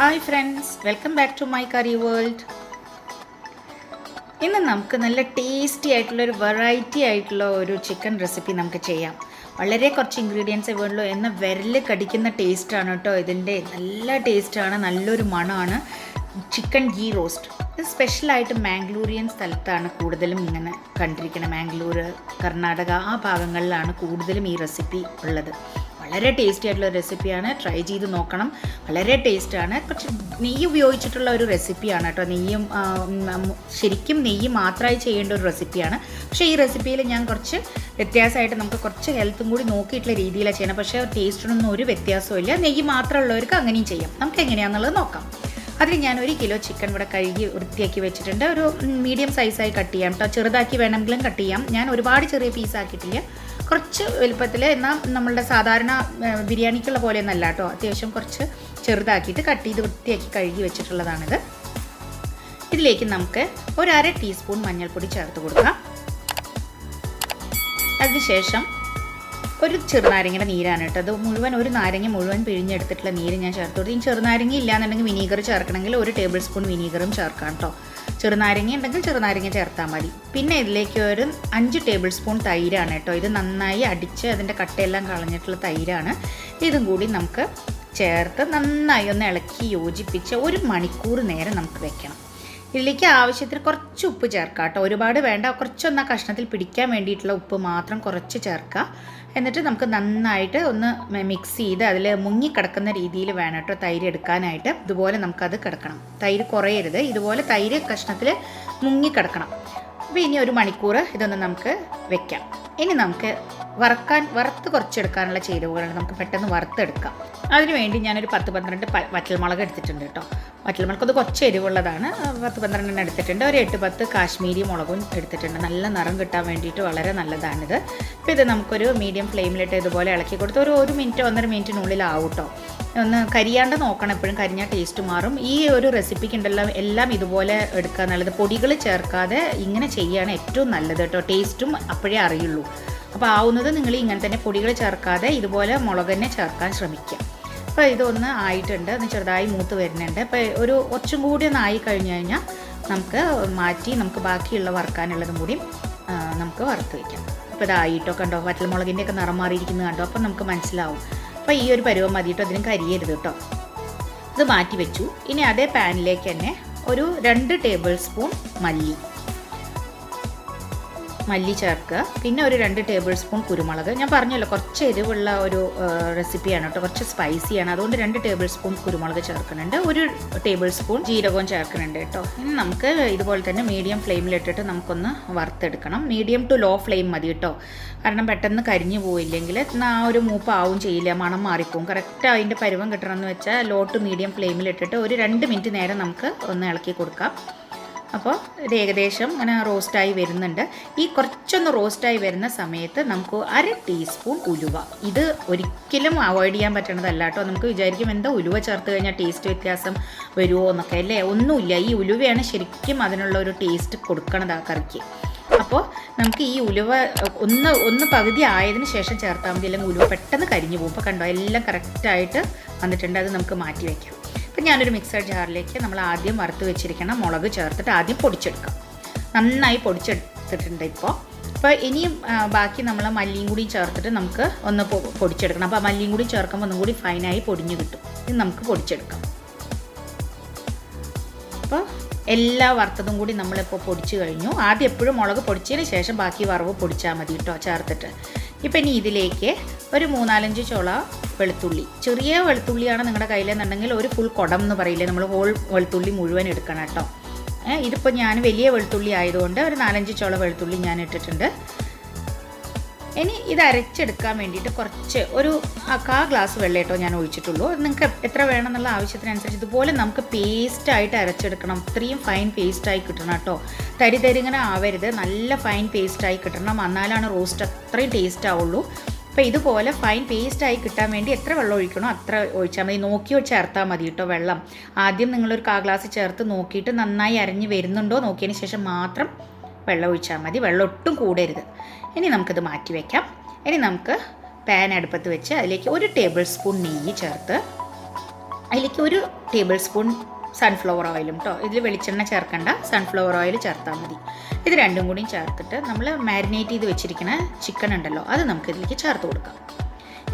Hi friends, welcome back to my curry world. ഇന്ന് നമുക്ക് നല്ല ടേസ്റ്റി ആയിട്ടുള്ള ഒരു വെറൈറ്റി ആയിട്ടുള്ള ഒരു ചിക്കൻ റെസിപ്പി നമുക്ക് ചെയ്യാം. വളരെ കുറച്ച് ഇൻഗ്രീഡിയൻസേ വേണ്ടൂ, എന്നാൽ വിരൽ കടിക്കുന്ന ടേസ്റ്റാണ് കേട്ടോ. ഇതിൻ്റെ നല്ല ടേസ്റ്റാണ്, നല്ലൊരു മണമാണ്. ചിക്കൻ ഗീ റോസ്റ്റ് ഇത് സ്പെഷ്യലായിട്ട് മാംഗ്ലൂരിയൻ സ്ഥലത്താണ് കൂടുതലും ഇങ്ങനെ കണ്ടിരിക്കുന്നത്. മാംഗ്ലൂർ, കർണാടക ആ ഭാഗങ്ങളിലാണ് കൂടുതലും ഈ റെസിപ്പി ഉള്ളത്. വളരെ ടേസ്റ്റി ആയിട്ടുള്ള റെസിപ്പിയാണ്, ട്രൈ ചെയ്ത് നോക്കണം. വളരെ ടേസ്റ്റാണ്. കുറച്ച് നെയ്യ് ഉപയോഗിച്ചിട്ടുള്ള ഒരു റെസിപ്പിയാണ് കേട്ടോ. ശരിക്കും നെയ്യ് മാത്രമായി ചെയ്യേണ്ട ഒരു റെസിപ്പിയാണ്. പക്ഷേ ഈ റെസിപ്പിയിൽ ഞാൻ കുറച്ച് വ്യത്യാസമായിട്ട് നമുക്ക് കുറച്ച് ഹെൽത്തും കൂടി നോക്കിയിട്ടുള്ള രീതിയിലാണ് ചെയ്യണം. പക്ഷേ ടേസ്റ്റിനൊന്നും ഒരു വ്യത്യാസവും ഇല്ല. നെയ്യ് മാത്രമുള്ളവർക്ക് അങ്ങനെയും ചെയ്യാം. നമുക്ക് എങ്ങനെയാണെന്നുള്ളത് നോക്കാം. അതിൽ ഞാൻ 1 കിലോ ചിക്കൻ ഇവിടെ കഴുകി വൃത്തിയാക്കി വെച്ചിട്ടുണ്ട്. ഒരു മീഡിയം സൈസായി കട്ട് ചെയ്യാം കേട്ടോ. ചെറുതാക്കി വേണമെങ്കിലും കട്ട് ചെയ്യാം. ഞാൻ ഒരുപാട് ചെറിയ പീസാക്കിയിട്ടില്ല, കുറച്ച് വലുപ്പത്തിൽ. എന്നാൽ നമ്മളുടെ സാധാരണ ബിരിയാണിക്കുള്ള പോലെയൊന്നല്ല കേട്ടോ. അത്യാവശ്യം കുറച്ച് ചെറുതാക്കിയിട്ട് കട്ട് ചെയ്ത് വൃത്തിയാക്കി കഴുകി വെച്ചിട്ടുള്ളതാണിത്. ഇതിലേക്ക് നമുക്ക് 1/2 ടീസ്പൂൺ മഞ്ഞൾപ്പൊടി ചേർത്ത് കൊടുക്കാം. അതിനുശേഷം ഒരു ചെറുനാരങ്ങയുടെ നീരാണ് കേട്ടോ. അത് മുഴുവൻ, ഒരു നാരങ്ങ മുഴുവൻ പിഴിഞ്ഞെടുത്തിട്ടുള്ള നീര് ഞാൻ ചേർത്ത് കൊടുത്തു. ഇനി ചെറുനാരങ്ങ ഇല്ലാന്നുണ്ടെങ്കിൽ വിനീഗർ ചേർക്കണമെങ്കിൽ 1 ടേബിൾ സ്പൂൺ വിനീഗറും ചേർക്കാം കേട്ടോ. ചെറുനാരങ്ങ ഉണ്ടെങ്കിൽ ചെറുനാരങ്ങ ചേർത്താൽ മതി. പിന്നെ ഇതിലേക്ക് ഒരു 5 ടേബിൾ സ്പൂൺ തൈരാണ് കേട്ടോ. ഇത് നന്നായി അടിച്ച് അതിൻ്റെ കട്ടയെല്ലാം കളഞ്ഞിട്ടുള്ള തൈരാണ്. ഇതും കൂടി നമുക്ക് ചേർത്ത് നന്നായി ഒന്ന് ഇളക്കി യോജിപ്പിച്ച് 1 മണിക്കൂർ നേരം നമുക്ക് വെക്കണം. ഇതിലേക്ക് ആവശ്യത്തിന് കുറച്ച് ഉപ്പ് ചേർക്കാം കേട്ടോ. ഒരുപാട് വേണ്ട, കുറച്ചൊന്ന് ആ കഷ്ണത്തിൽ പിടിക്കാൻ വേണ്ടിയിട്ടുള്ള ഉപ്പ് മാത്രം കുറച്ച് ചേർക്കുക. എന്നിട്ട് നമുക്ക് നന്നായിട്ട് ഒന്ന് മിക്സ് ചെയ്ത് അതിൽ മുങ്ങിക്കിടക്കുന്ന രീതിയിൽ വേണം കേട്ടോ തൈര് എടുക്കാനായിട്ട്. ഇതുപോലെ നമുക്കത് കിടക്കണം, തൈര് കുറയരുത്. ഇതുപോലെ തൈര് കഷ്ണത്തിൽ മുങ്ങിക്കിടക്കണം. അപ്പോൾ ഇനി 1 മണിക്കൂർ ഇതൊന്ന് നമുക്ക് വെക്കാം. ഇനി നമുക്ക് വറുത്ത് കുറച്ചെടുക്കാനുള്ള ചേരുവകളാണ്. നമുക്ക് പെട്ടെന്ന് വറുത്തെടുക്കാം. അതിനുവേണ്ടി ഞാനൊരു 10-12 വറ്റൽമുളക് എടുത്തിട്ടുണ്ട് കേട്ടോ. വറ്റൽമുളക് അത് കുറച്ച് എരിവുള്ളതാണ്. 10-12 എടുത്തിട്ടുണ്ട്. ഒരു 8-10 കാശ്മീരി മുളകും എടുത്തിട്ടുണ്ട്. നല്ല നിറം കിട്ടാൻ വേണ്ടിയിട്ട് വളരെ നല്ലതാണിത്. അപ്പോൾ ഇത് നമുക്കൊരു മീഡിയം ഫ്ലെയിമിലിട്ട് ഇതുപോലെ ഇളക്കി കൊടുത്ത് ഒരു 1 മിനിറ്റ് 1.5 മിനിറ്റിനുള്ളിൽ ആവും കേട്ടോ. ഒന്ന് കരിയാണ്ട് നോക്കണം, എപ്പോഴും കരിഞ്ഞാൽ ടേസ്റ്റ് മാറും. ഈ ഒരു റെസിപ്പിക്ക് ഉണ്ടല്ലോ എല്ലാം ഇതുപോലെ എടുക്കുക നല്ലത്. പൊടികൾ ചേർക്കാതെ ഇങ്ങനെ ചെയ്യുകയാണ് ഏറ്റവും നല്ലത് കേട്ടോ. ടേസ്റ്റും അപ്പോഴേ അറിയുള്ളൂ. അപ്പോൾ ആവുന്നത് നിങ്ങൾ ഇങ്ങനെ തന്നെ പൊടികൾ ചേർക്കാതെ ഇതുപോലെ മുളക് തന്നെ ചേർക്കാൻ ശ്രമിക്കുക. അപ്പോൾ ഇതൊന്ന് ആയിട്ടുണ്ട്, ഒന്ന് ചെറുതായി മൂത്ത് വരുന്നുണ്ട്. അപ്പോൾ കുറച്ചും കൂടി ഒന്ന് ആയി കഴിഞ്ഞ് കഴിഞ്ഞാൽ നമുക്ക് മാറ്റി നമുക്ക് ബാക്കിയുള്ള വറുക്കാനുള്ളതും കൂടി നമുക്ക് വറുത്ത് വയ്ക്കാം. അപ്പോൾ ഇതായിട്ടോ, കണ്ടോ വറ്റൽമുളകിൻ്റെയൊക്കെ നിറം മാറിയിരിക്കുന്നത് കണ്ടോ. അപ്പോൾ നമുക്ക് മനസ്സിലാവും. അപ്പോൾ ഈ ഒരു പരുവം മതിയിട്ടോ, അതിനും കരിയരുത് കേട്ടോ. ഇത് മാറ്റി വെച്ചു. ഇനി അതേ പാനിലേക്ക് തന്നെ ഒരു 2 ടേബിൾ സ്പൂൺ മല്ലി ചേർക്കുക. പിന്നെ ഒരു 2 ടേബിൾ സ്പൂൺ കുരുമുളക്. ഞാൻ പറഞ്ഞല്ലോ കുറച്ച് എരിവുള്ള ഒരു റെസിപ്പിയാണ് കേട്ടോ, കുറച്ച് സ്പൈസിയാണ്. അതുകൊണ്ട് 2 ടേബിൾ സ്പൂൺ കുരുമുളക് ചേർക്കുന്നുണ്ട്. 1 ടേബിൾ സ്പൂൺ ജീരകവും ചേർക്കുന്നുണ്ട് കേട്ടോ. ഇനി നമുക്ക് ഇതുപോലെ തന്നെ മീഡിയം ഫ്ലെയിമിലിട്ടിട്ട് നമുക്കൊന്ന് വറുത്തെടുക്കണം. മീഡിയം ടു ലോ ഫ്ലെയിം മതി കേട്ടോ. കാരണം പെട്ടെന്ന് കരിഞ്ഞു പോയില്ലെങ്കിൽ ആ ഒരു മൂപ്പാവും ചെയ്യില്ല, മണം മാറിപ്പോവും. കറക്റ്റ് അതിൻ്റെ പരുവം കിട്ടണമെന്ന് വെച്ചാൽ ലോ ടു മീഡിയം ഫ്ലെയിമിലിട്ടിട്ട് ഒരു 2 മിനിറ്റ് നേരം നമുക്ക് ഒന്ന് ഇളക്കി കൊടുക്കാം. അപ്പോൾ ഇത് ഏകദേശം ഇങ്ങനെ റോസ്റ്റായി വരുന്നുണ്ട്. ഈ കുറച്ചൊന്ന് റോസ്റ്റായി വരുന്ന സമയത്ത് നമുക്ക് 1/2 ടീസ്പൂൺ ഉലുവ. ഇത് ഒരിക്കലും അവോയ്ഡ് ചെയ്യാൻ പറ്റണതല്ല കേട്ടോ. നമുക്ക് വിചാരിക്കും എന്താ ഉലുവ ചേർത്ത് കഴിഞ്ഞാൽ ടേസ്റ്റ് വ്യത്യാസം വരുമോ എന്നൊക്കെ അല്ലേ. ഒന്നുമില്ല, ഈ ഉലുവയാണ് ശരിക്കും അതിനുള്ള ഒരു ടേസ്റ്റ് കൊടുക്കണത് ആ കറിക്ക്. അപ്പോൾ നമുക്ക് ഈ ഉലുവ ഒന്ന് പകുതി ആയതിനു ശേഷം ചേർത്താൽ മതി, അല്ലെങ്കിൽ ഉലുവ പെട്ടെന്ന് കരിഞ്ഞു പോകും. ഇപ്പോൾ കണ്ടോ എല്ലാം കറക്റ്റായിട്ട് വന്നിട്ടുണ്ട്. അത് നമുക്ക് മാറ്റി വയ്ക്കാം. അപ്പം ഞാനൊരു മിക്സർ ജാറിലേക്ക് നമ്മൾ ആദ്യം വറുത്ത് വെച്ചിരിക്കണം മുളക് ചേർത്തിട്ട് ആദ്യം പൊടിച്ചെടുക്കാം. നന്നായി പൊടിച്ചെടുത്തിട്ടുണ്ട് ഇപ്പോൾ ഇനിയും ബാക്കി നമ്മൾ മല്ലിയും കൂടി ചേർത്തിട്ട് നമുക്ക് ഒന്ന് പൊടിച്ചെടുക്കണം. അപ്പോൾ മല്ലിയും കൂടി ചേർക്കുമ്പോൾ ഒന്നും കൂടി ഫൈനായി പൊടിഞ്ഞ് കിട്ടും. ഇത് നമുക്ക് പൊടിച്ചെടുക്കാം. അപ്പോൾ എല്ലാ വറുത്തതും കൂടി നമ്മളിപ്പോൾ പൊടിച്ച് കഴിഞ്ഞു. ആദ്യം എപ്പോഴും മുളക് പൊടിച്ചതിന് ശേഷം ബാക്കി വറവ് പൊടിച്ചാൽ മതി കേട്ടോ ചേർത്തിട്ട്. ഇപ്പം ഇനി ഇതിലേക്ക് ഒരു 3-4 ചുള വെളുത്തുള്ളി, ചെറിയ വെളുത്തുള്ളിയാണ് നിങ്ങളുടെ കയ്യിലെന്നുണ്ടെങ്കിൽ ഒരു ഫുൾ കുടം എന്ന് പറയില്ലേ, നമ്മൾ ഹോൾ വെളുത്തുള്ളി മുഴുവൻ എടുക്കണം കേട്ടോ. ഇതിപ്പോൾ ഞാൻ വലിയ വെളുത്തുള്ളി ആയതുകൊണ്ട് ഒരു 4-5 ചുള വെളുത്തുള്ളി ഞാൻ ഇട്ടിട്ടുണ്ട്. ഇനി ഇത് അരച്ചെടുക്കാൻ വേണ്ടിയിട്ട് കുറച്ച് ഒരു 1/4 ഗ്ലാസ് വെള്ളം കേട്ടോ ഞാൻ ഒഴിച്ചിട്ടുള്ളൂ. നിങ്ങൾക്ക് എത്ര വേണമെന്നുള്ള ആവശ്യത്തിനനുസരിച്ച് ഇതുപോലെ നമുക്ക് പേസ്റ്റായിട്ട് അരച്ചെടുക്കണം. ഇത്രയും ഫൈൻ പേസ്റ്റായി കിട്ടണം കേട്ടോ. തരിങ്ങനെ ആവരുത്, നല്ല ഫൈൻ പേസ്റ്റായി കിട്ടണം. എന്നാലാണ് റോസ്റ്റ് അത്രയും ടേസ്റ്റ് ആവുള്ളൂ. അപ്പോൾ ഇതുപോലെ ഫൈൻ പേസ്റ്റായി കിട്ടാൻ വേണ്ടി എത്ര വെള്ളം ഒഴിക്കണോ അത്ര ഒഴിച്ചാൽ മതി. നോക്കി ചേർത്താൽ മതി കേട്ടോ വെള്ളം. ആദ്യം നിങ്ങളൊരു 1/4 ഗ്ലാസ് ചേർത്ത് നോക്കിയിട്ട് നന്നായി അരഞ്ഞ് വരുന്നുണ്ടോ നോക്കിയതിന് ശേഷം മാത്രം വെള്ളം ഒഴിച്ചാൽ മതി. വെള്ളം ഒട്ടും കൂടരുത്. ഇനി നമുക്കിത് മാറ്റി വയ്ക്കാം. ഇനി നമുക്ക് പാൻ അടുപ്പത്ത് വെച്ച് അതിലേക്ക് 1 ടേബിൾ സ്പൂൺ നെയ്യ് ചേർത്ത് അതിലേക്ക് 1 ടേബിൾ സ്പൂൺ സൺഫ്ലവർ ഓയിലും കേട്ടോ. ഇതിൽ വെളിച്ചെണ്ണ ചേർക്കണ്ട, സൺഫ്ലവർ ഓയിൽ ചേർത്താൽ മതി. ഇത് രണ്ടും കൂടിയും ചേർത്തിട്ട് നമ്മൾ മാരിനേറ്റ് ചെയ്ത് വെച്ചിരിക്കുന്ന ചിക്കൻ ഉണ്ടല്ലോ അത് നമുക്ക് ഇതിലേക്ക് ചേർത്ത് കൊടുക്കാം.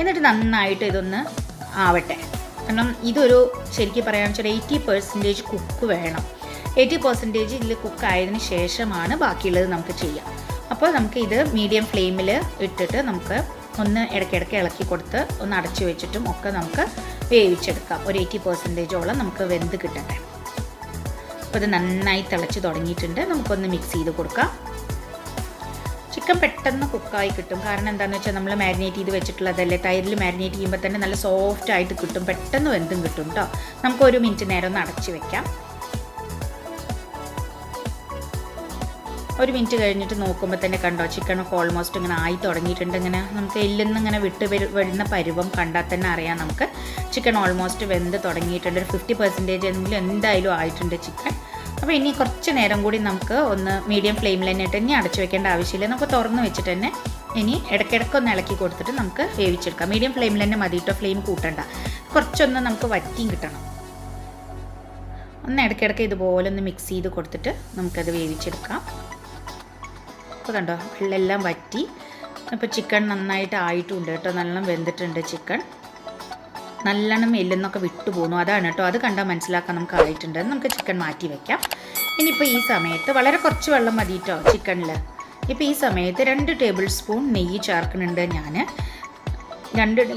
എന്നിട്ട് നന്നായിട്ട് ഇതൊന്ന് ആവട്ടെ. കാരണം ഇതൊരു ശരിക്കും പറയുകയാണെന്ന് വെച്ചാൽ 80% കുക്ക് വേണം. 80% ഇതിൽ കുക്കായതിന് ശേഷമാണ് ബാക്കിയുള്ളത് നമുക്ക് ചെയ്യാം. അപ്പോൾ നമുക്ക് ഇത് മീഡിയം ഫ്ലെയിമിൽ ഇട്ടിട്ട് നമുക്ക് ഒന്ന് ഇടയ്ക്കിടയ്ക്ക് ഇളക്കി കൊടുത്ത് ഒന്ന് അടച്ചു വെച്ചിട്ടും ഒക്കെ നമുക്ക് വേവിച്ചെടുക്കാം. ഒരു 80%ഓളം നമുക്ക് വെന്ത് കിട്ടട്ടെ. അപ്പോൾ ഇത് നന്നായി തിളച്ച് തുടങ്ങിയിട്ടുണ്ട്. നമുക്കൊന്ന് മിക്സ് ചെയ്ത് കൊടുക്കാം. ചിക്കൻ പെട്ടെന്ന് കുക്കായി കിട്ടും. കാരണം എന്താണെന്ന് വെച്ചാൽ നമ്മൾ മാരിനേറ്റ് ചെയ്ത് വെച്ചിട്ടുള്ളതല്ലേ, തൈരിൽ മാരിനേറ്റ് ചെയ്യുമ്പോൾ തന്നെ നല്ല സോഫ്റ്റ് ആയിട്ട് കിട്ടും, പെട്ടെന്ന് വെന്തും കിട്ടും കേട്ടോ. നമുക്ക് 1 മിനിറ്റ് നേരം ഒന്ന് അടച്ച് വെക്കാം. 1 മിനിറ്റ് കഴിഞ്ഞിട്ട് നോക്കുമ്പോൾ തന്നെ കണ്ടോ ചിക്കനൊക്കെ ഓൾമോസ്റ്റ് ഇങ്ങനെ ആയി തുടങ്ങിയിട്ടുണ്ട്. ഇങ്ങനെ നമുക്ക് എല്ലിന്ന് ഇങ്ങനെ വരുന്ന പരുവം കണ്ടാൽ തന്നെ അറിയാം നമുക്ക് ചിക്കൻ ഓൾമോസ്റ്റ് വെന്ത് തുടങ്ങിയിട്ടുണ്ട്. ഒരു 50% എങ്കിലും എന്തായാലും ആയിട്ടുണ്ട് ചിക്കൻ. അപ്പോൾ ഇനി കുറച്ച് നേരം കൂടി നമുക്ക് ഒന്ന് മീഡിയം ഫ്ലെയിമിൽ തന്നെ ഇട്ട് ഇനി അടച്ചു വെക്കേണ്ട ആവശ്യമില്ല. നമുക്ക് തുറന്ന് വെച്ചിട്ട് തന്നെ ഇനി ഇടയ്ക്കിടയ്ക്കൊന്ന് ഇളക്കി കൊടുത്തിട്ട് നമുക്ക് വേവിച്ചെടുക്കാം. മീഡിയം ഫ്ലെയിമിൽ തന്നെ മതി കേട്ടോ, ഫ്ലെയിം കൂട്ടണ്ട. കുറച്ചൊന്ന് നമുക്ക് വറ്റിയും കിട്ടണം. ഒന്ന് ഇടയ്ക്കിടയ്ക്ക് ഇതുപോലെ ഒന്ന് മിക്സ് ചെയ്ത് കൊടുത്തിട്ട് നമുക്കത് വേവിച്ചെടുക്കാം. അപ്പോൾ കണ്ടോ വെള്ളമെല്ലാം വറ്റി. അപ്പോൾ ചിക്കൻ നന്നായിട്ട് ആയിട്ടുണ്ട് കേട്ടോ, നല്ലോണം വെന്തിട്ടുണ്ട് ചിക്കൻ. നല്ലോണം എല്ലെന്നൊക്കെ വിട്ടു പോകുന്നു, അതാണ് കേട്ടോ. അത് കണ്ടാൽ മനസ്സിലാക്കാൻ നമുക്ക് ആയിട്ടുണ്ട്. നമുക്ക് ചിക്കൻ മാറ്റി വയ്ക്കാം. ഇനിയിപ്പോൾ ഈ സമയത്ത് വളരെ കുറച്ച് വെള്ളം മതി കേട്ടോ ചിക്കനിൽ. ഇപ്പോൾ ഈ സമയത്ത് 2 ടേബിൾ സ്പൂൺ നെയ്യ് ചേർക്കുന്നുണ്ട് ഞാൻ.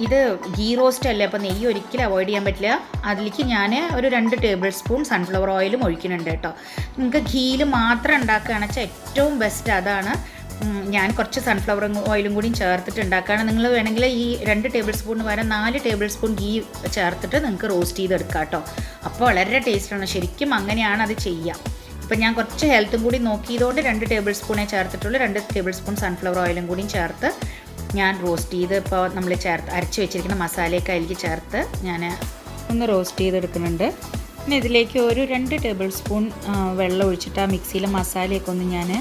ഇത് ഗീ റോസ്റ്റ് അല്ലേ, അപ്പോൾ നെയ്യ് ഒരിക്കലും അവോയ്ഡ് ചെയ്യാൻ പറ്റില്ല. അതിലേക്ക് ഞാൻ ഒരു 2 ടേബിൾ സ്പൂൺ സൺഫ്ലവർ ഓയിലും ഒഴിക്കുന്നുണ്ട് കേട്ടോ. നിങ്ങൾക്ക് ഗീയിൽ മാത്രം ഉണ്ടാക്കുകയാണെന്ന് വെച്ചാൽ ഏറ്റവും ബെസ്റ്റ് അതാണ്. ഞാൻ കുറച്ച് സൺഫ്ലവർ ഓയിലും കൂടി ചേർത്തിട്ട് ഉണ്ടാക്കുകയാണ്. നിങ്ങൾ വേണമെങ്കിൽ ഈ 2 ടേബിൾ സ്പൂണിന് പകരം 4 ടേബിൾ സ്പൂൺ ഗീ ചേർത്തിട്ട് നിങ്ങൾക്ക് റോസ്റ്റ് ചെയ്തെടുക്കാം കേട്ടോ. അപ്പോൾ വളരെ ടേസ്റ്റാണ്. ശരിക്കും അങ്ങനെയാണ് അത് ചെയ്യുക. അപ്പോൾ ഞാൻ കുറച്ച് ഹെൽത്തും കൂടി നോക്കിയതുകൊണ്ട് 2 ടേബിൾ സ്പൂണേ ചേർത്തിട്ടുള്ളൂ. 2 ടേബിൾ സ്പൂൺ സൺഫ്ലവർ ഓയിലും കൂടി ചേർത്ത് ഞാൻ റോസ്റ്റ് ചെയ്ത് ഇപ്പോൾ നമ്മൾ അരച്ച് വെച്ചിരിക്കുന്ന മസാലയൊക്കെ അതിലേക്ക് ചേർത്ത് ഞാൻ ഒന്ന് റോസ്റ്റ് ചെയ്തെടുക്കുന്നുണ്ട്. പിന്നെ ഇതിലേക്ക് ഒരു 2 ടേബിൾ സ്പൂൺ വെള്ളം ഒഴിച്ചിട്ട് ആ മിക്സിയിലെ മസാലയൊക്കെ ഒന്ന് ഞാൻ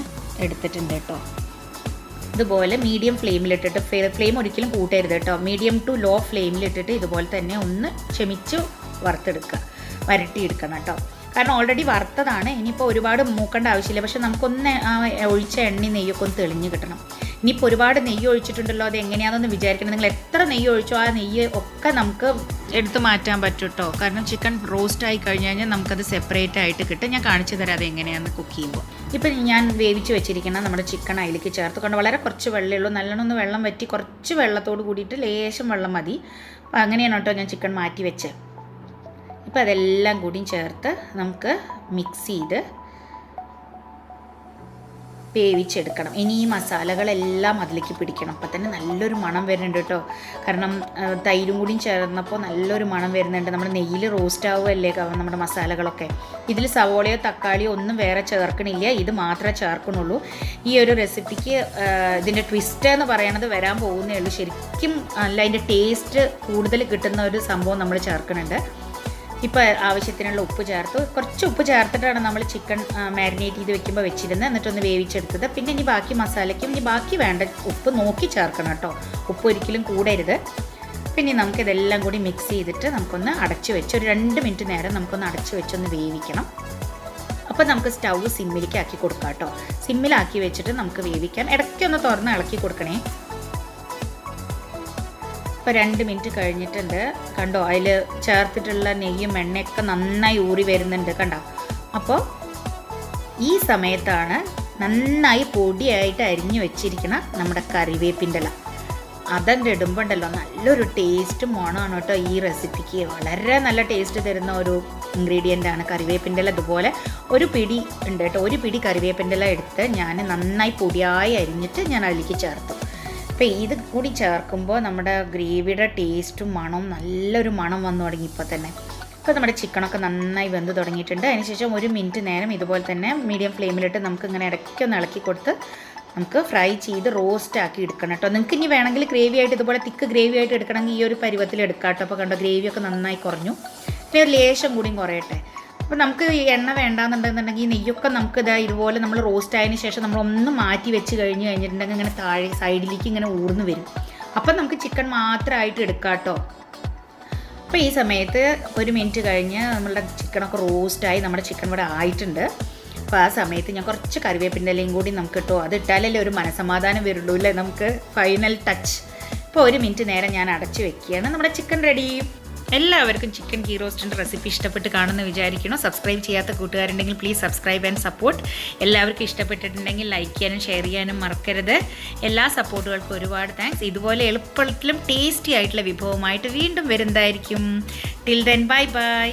എടുത്തിട്ടുണ്ട് കേട്ടോ. ഇതുപോലെ മീഡിയം ഫ്ലെയിമിലിട്ടിട്ട്, ഫ്ലെയിം ഒരിക്കലും കൂട്ടരുത് കേട്ടോ, മീഡിയം ടു ലോ ഫ്ലെയിമിലിട്ടിട്ട് ഇതുപോലെ തന്നെ ഒന്ന് ക്ഷമിച്ച് വരട്ടിയെടുക്കണം കേട്ടോ. കാരണം ഓൾറെഡി വറുത്തതാണ്. ഇനിയിപ്പോൾ ഒരുപാട് മൂക്കേണ്ട ആവശ്യമില്ല. പക്ഷെ നമുക്കൊന്ന് ഒഴിച്ച എണ്ണ നെയ്യൊക്കെ ഒന്ന് തെളിഞ്ഞ് കിട്ടണം. ഇനിയിപ്പോൾ ഒരുപാട് നെയ്യ് ഒഴിച്ചിട്ടുണ്ടല്ലോ, അത് എങ്ങനെയാണെന്ന് വിചാരിക്കണം. നിങ്ങൾ എത്ര നെയ്യ് ഒഴിച്ചോ ആ നെയ്യ് ഒക്കെ നമുക്ക് എടുത്ത് മാറ്റാൻ പറ്റും കേട്ടോ. കാരണം ചിക്കൻ റോസ്റ്റ് ആയി കഴിഞ്ഞാൽ നമുക്കത് സെപ്പറേറ്റ് ആയിട്ട് കിട്ടും. ഞാൻ കാണിച്ചു തരാം അത് എങ്ങനെയാണെന്ന് കുക്ക് ചെയ്യുമ്പോൾ. ഇപ്പം ഞാൻ വേവിച്ച് വെച്ചിരിക്കുന്ന നമ്മുടെ ചിക്കൻ അതിലേക്ക് ചേർത്ത് കൊണ്ട് വളരെ കുറച്ച് വെള്ളമേ ഉള്ളൂ. നല്ലോണം ഒന്ന് വെള്ളം വറ്റി കുറച്ച് വെള്ളത്തോട് കൂടിയിട്ട് ലേശം വെള്ളം മതി. അപ്പോൾ അങ്ങനെയാണ് കേട്ടോ ഞാൻ ചിക്കൻ മാറ്റി വെച്ചത്. ഇപ്പോൾ അതെല്ലാം കൂടിയും ചേർത്ത് നമുക്ക് മിക്സ് ചെയ്ത് വേവിച്ചെടുക്കണം. ഇനി ഈ മസാലകളെല്ലാം അതിലേക്ക് പിടിക്കണം. അപ്പം തന്നെ നല്ലൊരു മണം വരുന്നുണ്ട് കേട്ടോ. കാരണം തൈരും കൂടിയും ചേർന്നപ്പോൾ നല്ലൊരു മണം വരുന്നുണ്ട്. നമ്മുടെ നെയ്യിൽ റോസ്റ്റ് ആവുമല്ലേ നമ്മുടെ മസാലകളൊക്കെ. ഇതിൽ സവോളയോ തക്കാളിയോ ഒന്നും വേറെ ചേർക്കണില്ല, ഇത് മാത്രമേ ചേർക്കണുള്ളൂ. ഈ ഒരു റെസിപ്പിക്ക് ഇതിൻ്റെ ട്വിസ്റ്റ് എന്ന് പറയണത് വരാൻ പോകുന്നേ ഉള്ളൂ. ശരിക്കും അല്ല, അതിൻ്റെ ടേസ്റ്റ് കൂടുതൽ കിട്ടുന്ന ഒരു സംഭവം നമ്മൾ ചേർക്കുന്നുണ്ട്. ഇപ്പോൾ ആവശ്യത്തിനുള്ള ഉപ്പ് ചേർത്ത്, കുറച്ച് ഉപ്പ് ചേർത്തിട്ടാണ് നമ്മൾ ചിക്കൻ മാരിനേറ്റ് ചെയ്ത് വെക്കുമ്പോൾ വെച്ചിരുന്നത്. എന്നിട്ടൊന്ന് വേവിച്ചെടുത്തത്. പിന്നെ ഇനി ബാക്കി മസാലയ്ക്കും ഇനി ബാക്കി വേണ്ട ഉപ്പ് നോക്കി ചേർക്കണം കേട്ടോ. ഉപ്പ് ഒരിക്കലും കൂടരുത്. പിന്നെ നമുക്കിതെല്ലാം കൂടി മിക്സ് ചെയ്തിട്ട് നമുക്കൊന്ന് അടച്ച് വെച്ച് ഒരു 2 മിനിറ്റ് നേരം നമുക്കൊന്ന് അടച്ച് വെച്ചൊന്ന് വേവിക്കണം. അപ്പോൾ നമുക്ക് സ്റ്റൗ സിമ്മിലേക്ക് ആക്കി കൊടുക്കാം കേട്ടോ. സിമ്മിലാക്കി വെച്ചിട്ട് നമുക്ക് വേവിക്കാം. ഇടയ്ക്കൊന്ന് തുറന്ന് ഇളക്കി കൊടുക്കണേ. ഇപ്പോൾ 2 മിനിറ്റ് കഴിഞ്ഞിട്ടുണ്ട്. കണ്ടോ അതിൽ ചേർത്തിട്ടുള്ള നെയ്യും എണ്ണയൊക്കെ നന്നായി ഊറി വരുന്നുണ്ട് കണ്ടോ. അപ്പോൾ ഈ സമയത്താണ് നന്നായി പൊടിയായിട്ട് അരിഞ്ഞു വെച്ചിരിക്കുന്ന നമ്മുടെ കറിവേപ്പിൻ്റെ ഇല അതൻ്റെ ഇടുമ്പോണ്ടല്ലോ നല്ലൊരു ടേസ്റ്റും മണമാണ് കേട്ടോ ഈ റെസിപ്പിക്ക്. വളരെ നല്ല ടേസ്റ്റ് തരുന്ന ഒരു ഇൻഗ്രീഡിയൻ്റാണ് കറിവേപ്പിൻ്റെ ഇല. ഇതുപോലെ ഒരു പിടി ഉണ്ട് കേട്ടോ. ഒരു പിടി കറിവേപ്പിൻ്റെ ഇല എടുത്ത് ഞാൻ നന്നായി പൊടിയായി അരിഞ്ഞിട്ട് ഞാൻ അതിലേക്ക് ചേർത്തു. അപ്പോൾ ഇത് കൂടി ചേർക്കുമ്പോൾ നമ്മുടെ ഗ്രേവിയുടെ ടേസ്റ്റും മണവും നല്ലൊരു മണം വന്നു തുടങ്ങി ഇപ്പോൾ തന്നെ. അപ്പോൾ നമ്മുടെ ചിക്കനൊക്കെ നന്നായി വെന്ത് തുടങ്ങിയിട്ടുണ്ട്. അതിനുശേഷം 1 മിനിറ്റ് നേരം ഇതുപോലെ തന്നെ മീഡിയം ഫ്ലെയിമിലിട്ട് നമുക്ക് ഇങ്ങനെ ഇടയ്ക്കൊന്ന് ഇളക്കി കൊടുത്ത് നമുക്ക് ഫ്രൈ ചെയ്ത് റോസ്റ്റ് ആക്കി എടുക്കണം കേട്ടോ. നിങ്ങൾക്ക് ഇനി വേണമെങ്കിൽ ഗ്രേവി ആയിട്ട് ഇതുപോലെ തിക്ക് ഗ്രേവി ആയിട്ട് എടുക്കണമെങ്കിൽ ഈ ഒരു പരുവത്തിൽ എടുക്കാം കേട്ടോ. അപ്പോൾ കണ്ടോ ഗ്രേവിയൊക്കെ നന്നായി കുറഞ്ഞു. പിന്നെ ഒരു ലേശം കൂടിയും കുറയട്ടെ. അപ്പോൾ നമുക്ക് ഈ എണ്ണ വേണ്ടാന്നുണ്ടെന്നുണ്ടെങ്കിൽ ഈ നെയ്യൊക്കെ നമുക്ക് ഇതുപോലെ നമ്മൾ റോസ്റ്റ് ആയതിനു ശേഷം നമ്മളൊന്ന് മാറ്റി വെച്ച് കഴിഞ്ഞിട്ടുണ്ടെങ്കിൽ ഇങ്ങനെ താഴെ സൈഡിലേക്ക് ഇങ്ങനെ ഊർന്ന് വരും. അപ്പം നമുക്ക് ചിക്കൻ മാത്രമായിട്ട് എടുക്കാം കേട്ടോ. അപ്പോൾ ഈ സമയത്ത് 1 മിനിറ്റ് കഴിഞ്ഞ് നമ്മളുടെ ചിക്കനൊക്കെ റോസ്റ്റായി നമ്മുടെ ചിക്കൻ ഇവിടെ ആയിട്ടുണ്ട്. അപ്പോൾ ആ സമയത്ത് ഞാൻ കുറച്ച് കറിവേപ്പിൻ്റെ ഇലയും കൂടി നമുക്ക് ഇട്ടോ, അത് ഇട്ടാലല്ലേ ഒരു മനസമാധാനം വരുള്ളൂ അല്ലേ നമുക്ക്, ഫൈനൽ ടച്ച്. ഇപ്പോൾ 1 മിനിറ്റ് നേരം ഞാൻ അടച്ച് വെക്കുകയാണ്. നമ്മുടെ ചിക്കൻ റെഡി. എല്ലാവർക്കും ചിക്കൻ ഗീ റോസ്റ്റിൻ്റെ റെസിപ്പി ഇഷ്ടപ്പെട്ട് കാണുമെന്ന് വിചാരിക്കണം. സബ്സ്ക്രൈബ് ചെയ്യാത്ത കൂട്ടുകാരുണ്ടെങ്കിൽ പ്ലീസ് സബ്സ്ക്രൈബ് ആൻഡ് സപ്പോർട്ട്. എല്ലാവർക്കും ഇഷ്ടപ്പെട്ടിട്ടുണ്ടെങ്കിൽ ലൈക്ക് ചെയ്യാനും ഷെയർ ചെയ്യാനും മറക്കരുത്. എല്ലാ സപ്പോർട്ടുകൾക്കും ഒരുപാട് താങ്ക്സ്. ഇതുപോലെ എളുപ്പത്തിലും ടേസ്റ്റി ആയിട്ടുള്ള വിഭവമായിട്ട് വീണ്ടും വരുന്നതായിരിക്കും. Till then bye bye.